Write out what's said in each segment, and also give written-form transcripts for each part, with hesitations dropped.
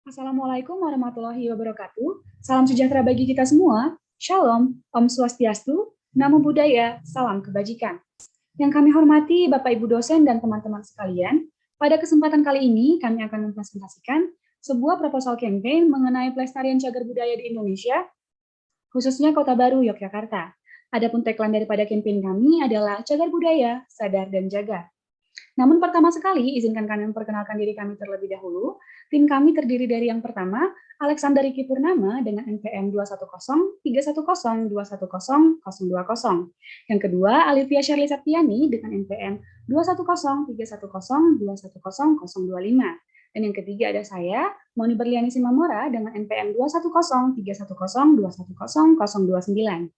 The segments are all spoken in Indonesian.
Assalamualaikum warahmatullahi wabarakatuh. Salam sejahtera bagi kita semua. Shalom, Om Swastiastu, Namo Buddhaya, salam kebajikan. Yang kami hormati Bapak Ibu dosen dan teman-teman sekalian, pada kesempatan kali ini kami akan mempresentasikan sebuah proposal campaign mengenai pelestarian cagar budaya di Indonesia, khususnya Kota Baru, Yogyakarta. Adapun tagline daripada campaign kami adalah Cagar Budaya, Sadar dan Jaga. Namun pertama sekali, izinkan kami memperkenalkan diri kami terlebih dahulu. Tim kami terdiri dari yang pertama, Alexander Riki Purnama dengan NPM 21031021020. Yang kedua, Alivia Shirley Septiani dengan NPM 2103102102025. Dan yang ketiga ada saya, Moni Berliani Simamora dengan NPM 2103102102029.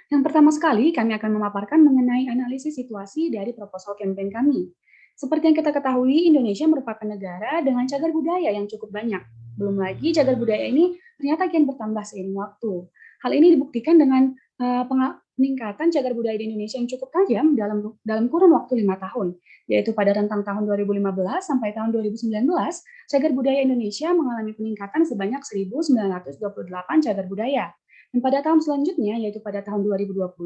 Yang pertama sekali, kami akan memaparkan mengenai analisis situasi dari proposal campaign kami. Seperti yang kita ketahui, Indonesia merupakan negara dengan cagar budaya yang cukup banyak. Belum lagi cagar budaya ini ternyata kian bertambah seiring waktu. Hal ini dibuktikan dengan peningkatan cagar budaya di Indonesia yang cukup tajam dalam kurun waktu 5 tahun, yaitu pada rentang tahun 2015 sampai tahun 2019, cagar budaya Indonesia mengalami peningkatan sebanyak 1.928 cagar budaya. Dan pada tahun selanjutnya, yaitu pada tahun 2020,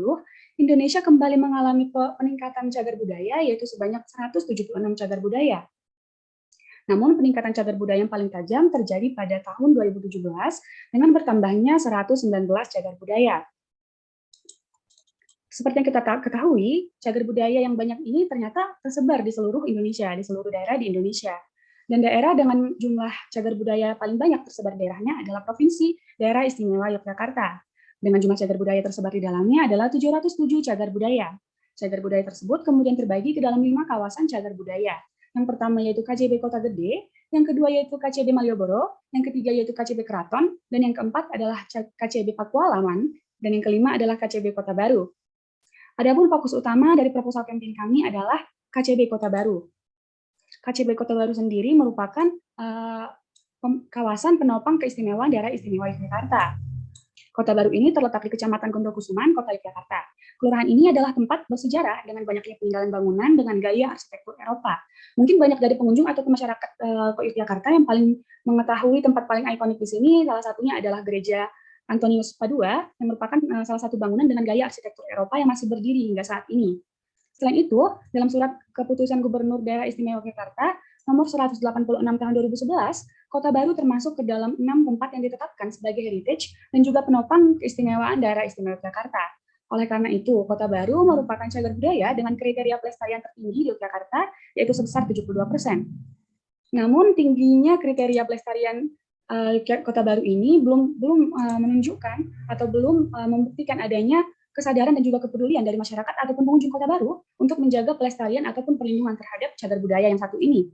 Indonesia kembali mengalami peningkatan cagar budaya, yaitu sebanyak 176 cagar budaya. Namun peningkatan cagar budaya yang paling tajam terjadi pada tahun 2017 dengan bertambahnya 119 cagar budaya. Seperti yang kita ketahui, cagar budaya yang banyak ini ternyata tersebar di seluruh Indonesia, di seluruh daerah di Indonesia. Dan daerah dengan jumlah cagar budaya paling banyak tersebar daerahnya adalah Provinsi Daerah Istimewa Yogyakarta. Dengan jumlah cagar budaya tersebar di dalamnya adalah 707 cagar budaya. Cagar budaya tersebut kemudian terbagi ke dalam 5 kawasan cagar budaya. Yang pertama yaitu KCB Kota Gede, yang kedua yaitu KCB Malioboro, yang ketiga yaitu KCB Keraton, dan yang keempat adalah KCB Pakualaman, dan yang kelima adalah KCB Kota Baru. Adapun fokus utama dari proposal campaign kami adalah KCB Kota Baru. KCB Kota Baru sendiri merupakan kawasan penopang keistimewaan daerah istimewa Yogyakarta. Kota Baru ini terletak di Kecamatan Gondokusuman, Kota Yogyakarta. Kelurahan ini adalah tempat bersejarah dengan banyaknya peninggalan bangunan dengan gaya arsitektur Eropa. Mungkin banyak dari pengunjung atau masyarakat Yogyakarta yang paling mengetahui tempat paling ikonik di sini, salah satunya adalah Gereja Antonius Padua, yang merupakan salah satu bangunan dengan gaya arsitektur Eropa yang masih berdiri hingga saat ini. Selain itu, dalam surat keputusan Gubernur Daerah Istimewa Yogyakarta nomor 186 tahun 2011, Kota Baru termasuk ke dalam 6 tempat yang ditetapkan sebagai heritage dan juga penopang keistimewaan Daerah Istimewa Yogyakarta. Oleh karena itu, Kota Baru merupakan cagar budaya dengan kriteria pelestarian tertinggi di Yogyakarta, yaitu sebesar 72%. Namun, tingginya kriteria pelestarian Kota Baru ini belum menunjukkan atau belum membuktikan adanya kesadaran dan juga kepedulian dari masyarakat ataupun pengunjung Kota Baru untuk menjaga pelestarian ataupun perlindungan terhadap cagar budaya yang satu ini.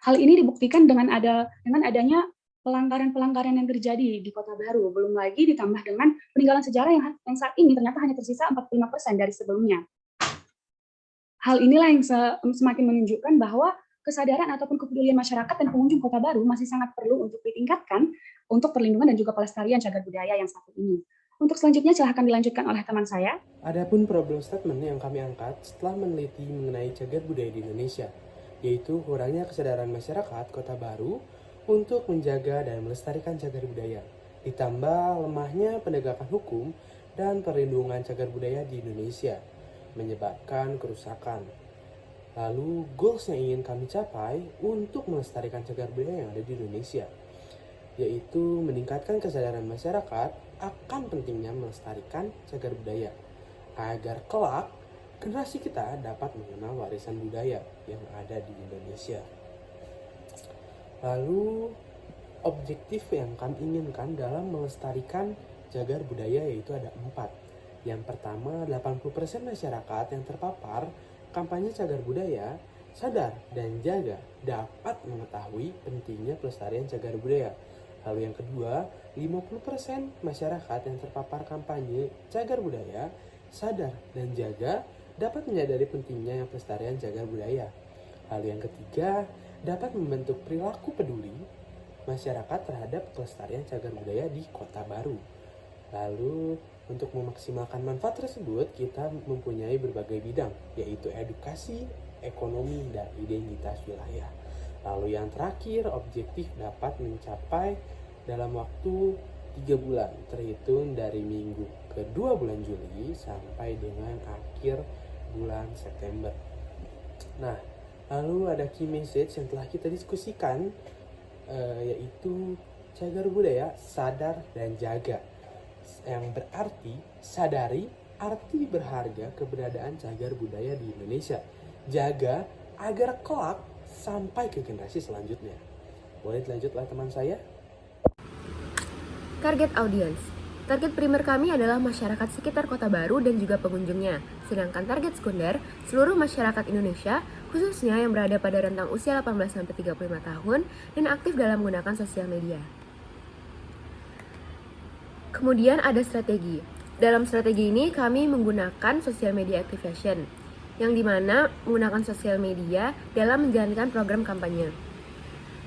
Hal ini dibuktikan dengan adanya pelanggaran-pelanggaran yang terjadi di Kota Baru, belum lagi ditambah dengan peninggalan sejarah yang saat ini ternyata hanya tersisa 45% dari sebelumnya. Hal inilah yang semakin menunjukkan bahwa kesadaran ataupun kepedulian masyarakat dan pengunjung Kota Baru masih sangat perlu untuk ditingkatkan untuk perlindungan dan juga pelestarian cagar budaya yang satu ini. Untuk selanjutnya silahkan dilanjutkan oleh teman saya. Adapun problem statement yang kami angkat setelah meneliti mengenai cagar budaya di Indonesia, yaitu kurangnya kesadaran masyarakat Kota Baru untuk menjaga dan melestarikan cagar budaya, ditambah lemahnya penegakan hukum dan perlindungan cagar budaya di Indonesia, menyebabkan kerusakan. Lalu goals yang ingin kami capai untuk melestarikan cagar budaya yang ada di Indonesia, yaitu meningkatkan kesadaran masyarakat akan pentingnya melestarikan cagar budaya, agar kelak generasi kita dapat mengenal warisan budaya yang ada di Indonesia. Lalu objektif yang kami inginkan dalam melestarikan cagar budaya yaitu ada 4. Yang pertama, 80% masyarakat yang terpapar kampanye cagar budaya sadar dan jaga dapat mengetahui pentingnya pelestarian cagar budaya. Lalu yang kedua, 50% masyarakat yang terpapar kampanye cagar budaya sadar dan jaga dapat menyadari pentingnya pelestarian cagar budaya. Lalu yang ketiga, dapat membentuk perilaku peduli masyarakat terhadap pelestarian cagar budaya di Kota Baru. Lalu untuk memaksimalkan manfaat tersebut, kita mempunyai berbagai bidang, yaitu edukasi, ekonomi, dan identitas wilayah. Lalu yang terakhir, objektif dapat mencapai dalam waktu 3 bulan, terhitung dari minggu kedua bulan Juli sampai dengan akhir bulan September. Nah, lalu ada key message yang telah kita diskusikan, yaitu cagar budaya sadar dan jaga, yang berarti sadari arti berharga keberadaan cagar budaya di Indonesia, jaga agar kelak sampai ke generasi selanjutnya. Boleh dilanjutlah teman saya? Target audience. Target primer kami adalah masyarakat sekitar Kota Baru dan juga pengunjungnya. Sedangkan target sekunder, seluruh masyarakat Indonesia, khususnya yang berada pada rentang usia 18-35 tahun dan aktif dalam menggunakan sosial media. Kemudian ada strategi. Dalam strategi ini kami menggunakan social media activation, yang dimana menggunakan sosial media dalam menjalankan program kampanye.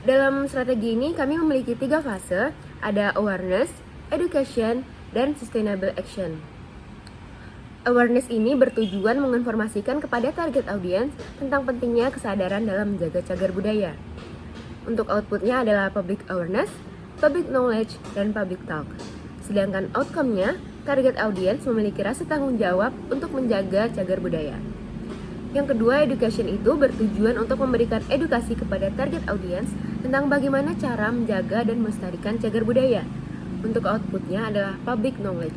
Dalam strategi ini kami memiliki 3 fase, ada awareness, education, dan sustainable action. Awareness ini bertujuan menginformasikan kepada target audience tentang pentingnya kesadaran dalam menjaga cagar budaya. Untuk outputnya adalah public awareness, public knowledge, dan public talk. Sedangkan outcome-nya, target audience memiliki rasa tanggung jawab untuk menjaga cagar budaya. Yang kedua, education itu bertujuan untuk memberikan edukasi kepada target audience tentang bagaimana cara menjaga dan melestarikan cagar budaya. Untuk outputnya adalah public knowledge.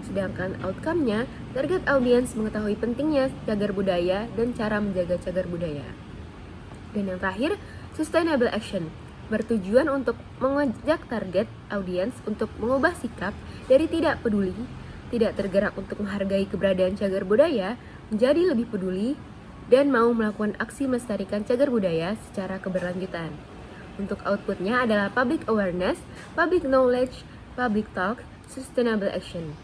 Sedangkan outcome-nya, target audience mengetahui pentingnya cagar budaya dan cara menjaga cagar budaya. Dan yang terakhir, sustainable action, bertujuan untuk mengajak target audience untuk mengubah sikap dari tidak peduli, tidak tergerak untuk menghargai keberadaan cagar budaya, menjadi lebih peduli, dan mau melakukan aksi melestarikan cagar budaya secara keberlanjutan. Untuk outputnya adalah public awareness, public knowledge, public talk, sustainable action.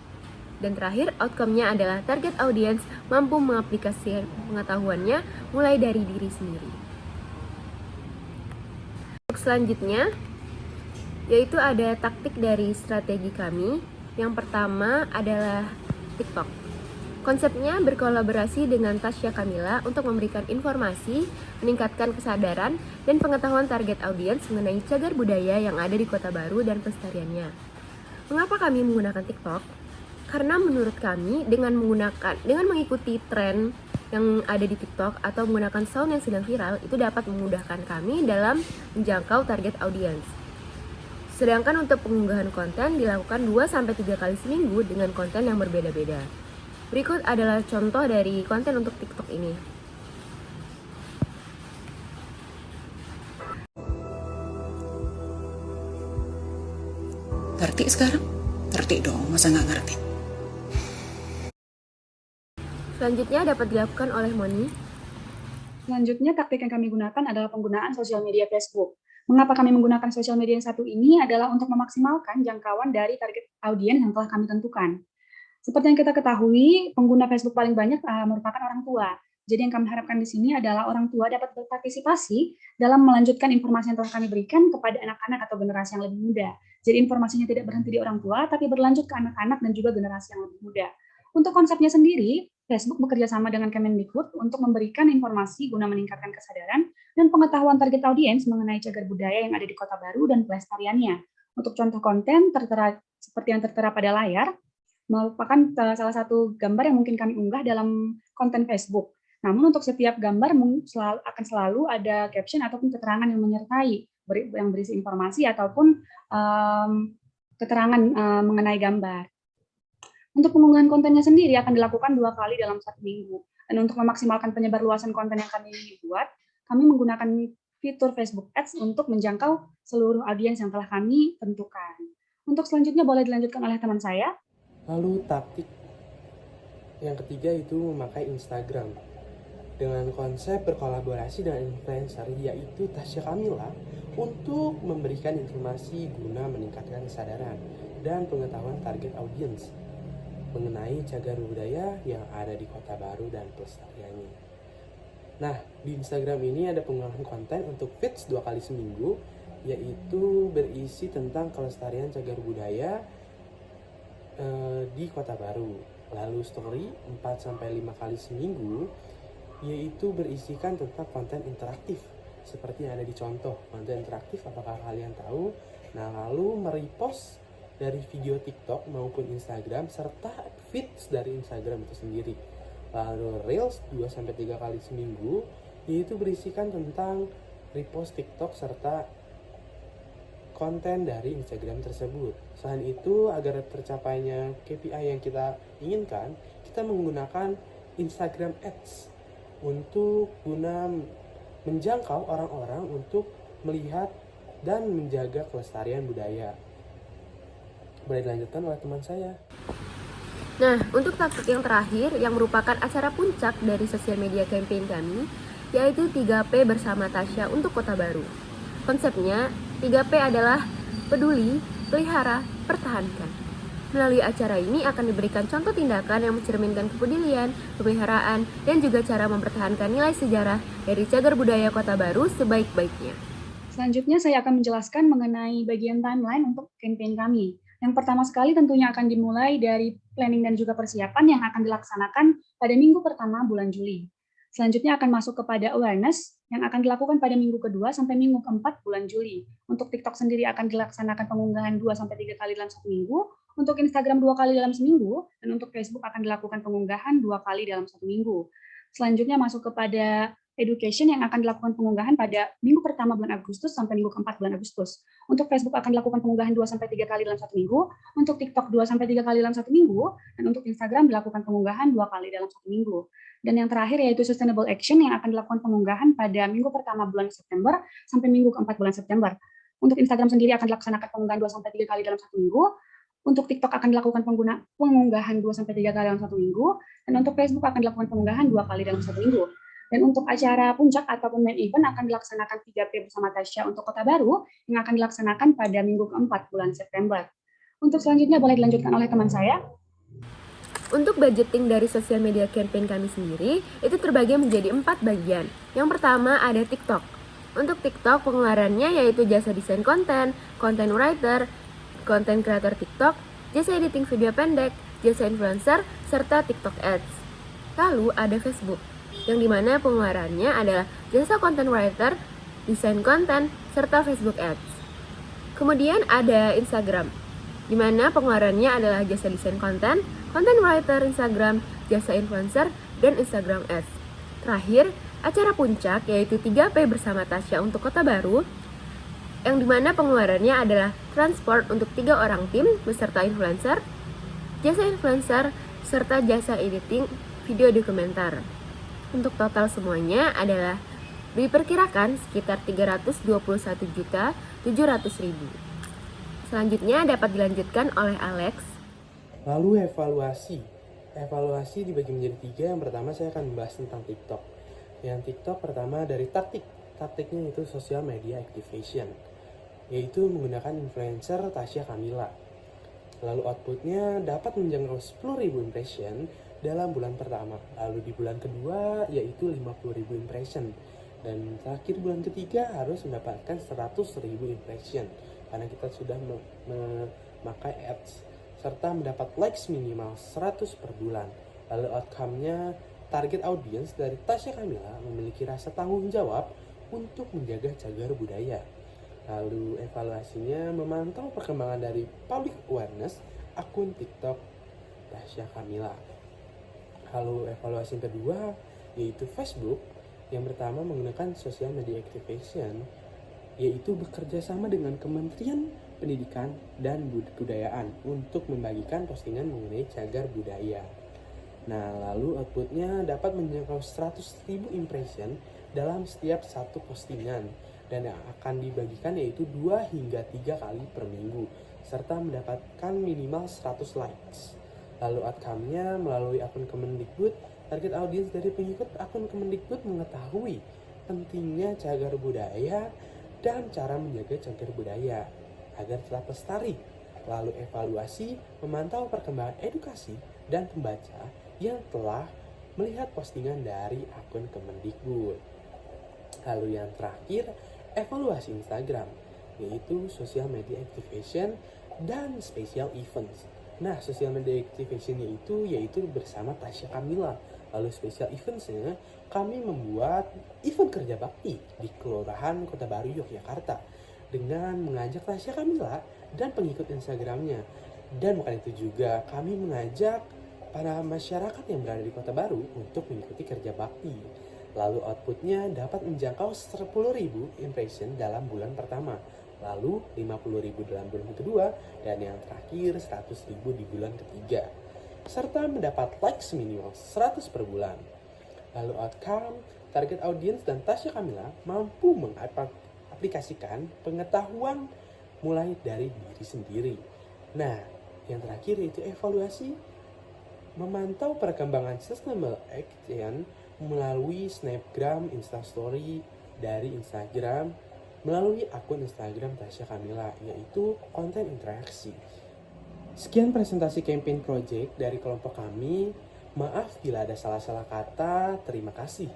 Dan terakhir, outcome-nya adalah target audience mampu mengaplikasikan pengetahuannya mulai dari diri sendiri. Untuk selanjutnya, yaitu ada taktik dari strategi kami. Yang pertama adalah TikTok. Konsepnya berkolaborasi dengan Tasya Kamila untuk memberikan informasi, meningkatkan kesadaran, dan pengetahuan target audiens mengenai cagar budaya yang ada di Kota Baru dan pelestariannya. Mengapa kami menggunakan TikTok? Karena menurut kami dengan mengikuti tren yang ada di TikTok atau menggunakan sound yang sedang viral itu dapat memudahkan kami dalam menjangkau target audiens. Sedangkan untuk pengunggahan konten dilakukan 2-3 kali seminggu dengan konten yang berbeda-beda. Berikut adalah contoh dari konten untuk TikTok ini. Ngerti sekarang? Ngerti dong, masa nggak ngerti? Selanjutnya dapat dilakukan oleh Moni. Selanjutnya, taktik yang kami gunakan adalah penggunaan sosial media Facebook. Mengapa kami menggunakan sosial media yang satu ini adalah untuk memaksimalkan jangkauan dari target audiens yang telah kami tentukan. Seperti yang kita ketahui, pengguna Facebook paling banyak merupakan orang tua. Jadi yang kami harapkan di sini adalah orang tua dapat berpartisipasi dalam melanjutkan informasi yang telah kami berikan kepada anak-anak atau generasi yang lebih muda. Jadi informasinya tidak berhenti di orang tua, tapi berlanjut ke anak-anak dan juga generasi yang lebih muda. Untuk konsepnya sendiri, Facebook bekerja sama dengan Kemendikbud untuk memberikan informasi guna meningkatkan kesadaran dan pengetahuan target audiens mengenai cagar budaya yang ada di Kota Baru dan pelestariannya. Untuk contoh konten seperti yang tertera pada layar, merupakan salah satu gambar yang mungkin kami unggah dalam konten Facebook. Namun untuk setiap gambar akan selalu ada caption ataupun keterangan yang menyertai, yang berisi informasi ataupun keterangan mengenai gambar. Untuk pengunggahan kontennya sendiri akan dilakukan 2 kali dalam 1 minggu. Dan untuk memaksimalkan penyebar luasan konten yang kami buat, kami menggunakan fitur Facebook Ads untuk menjangkau seluruh audiens yang telah kami tentukan. Untuk selanjutnya boleh dilanjutkan oleh teman saya. Lalu taktik yang ketiga itu memakai Instagram dengan konsep berkolaborasi dengan influencer yaitu Tasya Kamila untuk memberikan informasi guna meningkatkan kesadaran dan pengetahuan target audiens mengenai cagar budaya yang ada di Kota Baru dan pelestariannya. Nah, di Instagram ini ada penggunaan konten untuk feeds 2 kali seminggu yaitu berisi tentang kelestarian cagar budaya di Kota Baru. Lalu story 4-5 kali seminggu yaitu berisikan tentang konten interaktif seperti yang ada di contoh konten interaktif. Apakah kalian tahu? Nah, lalu merepost dari video TikTok maupun Instagram serta feeds dari Instagram itu sendiri. Lalu Reels 2-3 kali seminggu, yaitu berisikan tentang repost TikTok serta konten dari Instagram tersebut. Selain itu, agar tercapainya KPI yang kita inginkan, kita menggunakan Instagram Ads untuk guna menjangkau orang-orang untuk melihat dan menjaga kelestarian budaya. Boleh dilanjutkan oleh teman saya. Nah, untuk topik yang terakhir yang merupakan acara puncak dari sosial media campaign kami, yaitu 3P bersama Tasya untuk Kota Baru. Konsepnya, 3P adalah peduli, pelihara, pertahankan. Melalui acara ini akan diberikan contoh tindakan yang mencerminkan kepedulian, pemeliharaan, dan juga cara mempertahankan nilai sejarah dari cagar budaya Kota Baru sebaik-baiknya. Selanjutnya saya akan menjelaskan mengenai bagian timeline untuk campaign kami. Yang pertama sekali tentunya akan dimulai dari planning dan juga persiapan yang akan dilaksanakan pada minggu pertama bulan Juli. Selanjutnya akan masuk kepada awareness yang akan dilakukan pada minggu kedua sampai minggu keempat bulan Juli. Untuk TikTok sendiri akan dilaksanakan pengunggahan 2-3 kali dalam satu minggu, untuk Instagram 2 kali dalam seminggu, dan untuk Facebook akan dilakukan pengunggahan 2 kali dalam satu minggu. Selanjutnya masuk kepada education yang akan dilakukan pengunggahan pada minggu pertama bulan Agustus sampai minggu keempat bulan Agustus. Untuk Facebook akan dilakukan pengunggahan 2-3 kali dalam satu minggu, untuk TikTok 2-3 kali dalam satu minggu, dan untuk Instagram dilakukan pengunggahan 2 kali dalam satu minggu. Dan yang terakhir yaitu sustainable action yang akan dilakukan pengunggahan pada minggu pertama bulan September sampai minggu keempat bulan September. Untuk Instagram sendiri akan dilaksanakan pengunggahan 2-3 kali dalam satu minggu, untuk TikTok akan dilakukan pengunggahan 2-3 kali dalam satu minggu, dan untuk Facebook akan dilakukan pengunggahan 2 kali dalam satu minggu. Dan untuk acara puncak ataupun main event akan dilaksanakan 3P bersama Tasya untuk Kota Baru yang akan dilaksanakan pada minggu keempat bulan September. Untuk selanjutnya boleh dilanjutkan oleh teman saya. Untuk budgeting dari sosial media campaign kami sendiri, itu terbagi menjadi 4 bagian. Yang pertama ada TikTok. Untuk TikTok pengeluarannya yaitu jasa desain konten, content writer, content creator TikTok, jasa editing video pendek, jasa influencer, serta TikTok Ads. Lalu ada Facebook, yang dimana pengeluarannya adalah jasa content writer, desain konten, serta Facebook Ads. Kemudian ada Instagram, dimana pengeluarannya adalah jasa desain konten, content writer Instagram, jasa influencer, dan Instagram Ads. Terakhir, acara puncak yaitu 3P bersama Tasya untuk Kota Baru, yang dimana pengeluarannya adalah transport untuk 3 orang tim beserta influencer, jasa influencer, serta jasa editing video dokumenter. Untuk total semuanya adalah diperkirakan sekitar 321.700.000. Selanjutnya dapat dilanjutkan oleh Alex. Lalu evaluasi. Evaluasi dibagi menjadi 3. Yang pertama saya akan membahas tentang TikTok. Yang TikTok pertama dari taktik. Taktiknya itu social media activation, yaitu menggunakan influencer Tasya Kamila. Lalu outputnya dapat menjangkau 10.000 impression dalam bulan pertama. Lalu di bulan kedua yaitu 50.000 impression. Dan terakhir bulan ketiga harus mendapatkan 100.000 impression karena kita sudah memakai ads serta mendapat likes minimal 100 per bulan. Lalu outcome-nya, target audience dari Tasya Kamila memiliki rasa tanggung jawab untuk menjaga cagar budaya. Lalu evaluasinya memantau perkembangan dari public awareness akun TikTok Tasya Kamila. Lalu evaluasi yang kedua yaitu Facebook, yang pertama menggunakan social media activation, yaitu bekerja sama dengan Kementerian Pendidikan dan Kebudayaan untuk membagikan postingan mengenai cagar budaya. Nah, lalu outputnya dapat menjangkau 100.000 impression dalam setiap satu postingan dan yang akan dibagikan yaitu 2 hingga 3 kali per minggu serta mendapatkan minimal 100 likes. Lalu outcome-nya melalui akun Kemendikbud, target audiens dari pengikut akun Kemendikbud mengetahui pentingnya cagar budaya dan cara menjaga cagar budaya agar tetap lestari. Lalu evaluasi memantau perkembangan edukasi dan pembaca yang telah melihat postingan dari akun Kemendikbud. Lalu yang terakhir, evaluasi Instagram, yaitu social media activation dan special events. Nah, social media activation-nya itu yaitu bersama Tasya Kamila. Lalu special eventsnya, kami membuat event kerja bakti di Kelurahan Kota Baru, Yogyakarta dengan mengajak Tasya Kamila dan pengikut Instagramnya. Dan bukan itu juga, kami mengajak para masyarakat yang berada di Kota Baru untuk mengikuti kerja bakti. Lalu outputnya dapat menjangkau 10.000 impression dalam bulan pertama, lalu 50.000 dalam bulan kedua, dan yang terakhir 100.000 di bulan ketiga. Serta mendapat likes minimal 100 per bulan. Lalu outcome, target audiens dan Tasya Kamila mampu mengaplikasikan pengetahuan mulai dari diri sendiri. Nah, yang terakhir yaitu evaluasi, memantau perkembangan sustainable action melalui snapgram Instastory dari Instagram melalui akun Instagram Tasya Kamila, yaitu konten interaksi. Sekian presentasi campaign project dari kelompok kami. Maaf bila ada salah-salah kata. Terima kasih.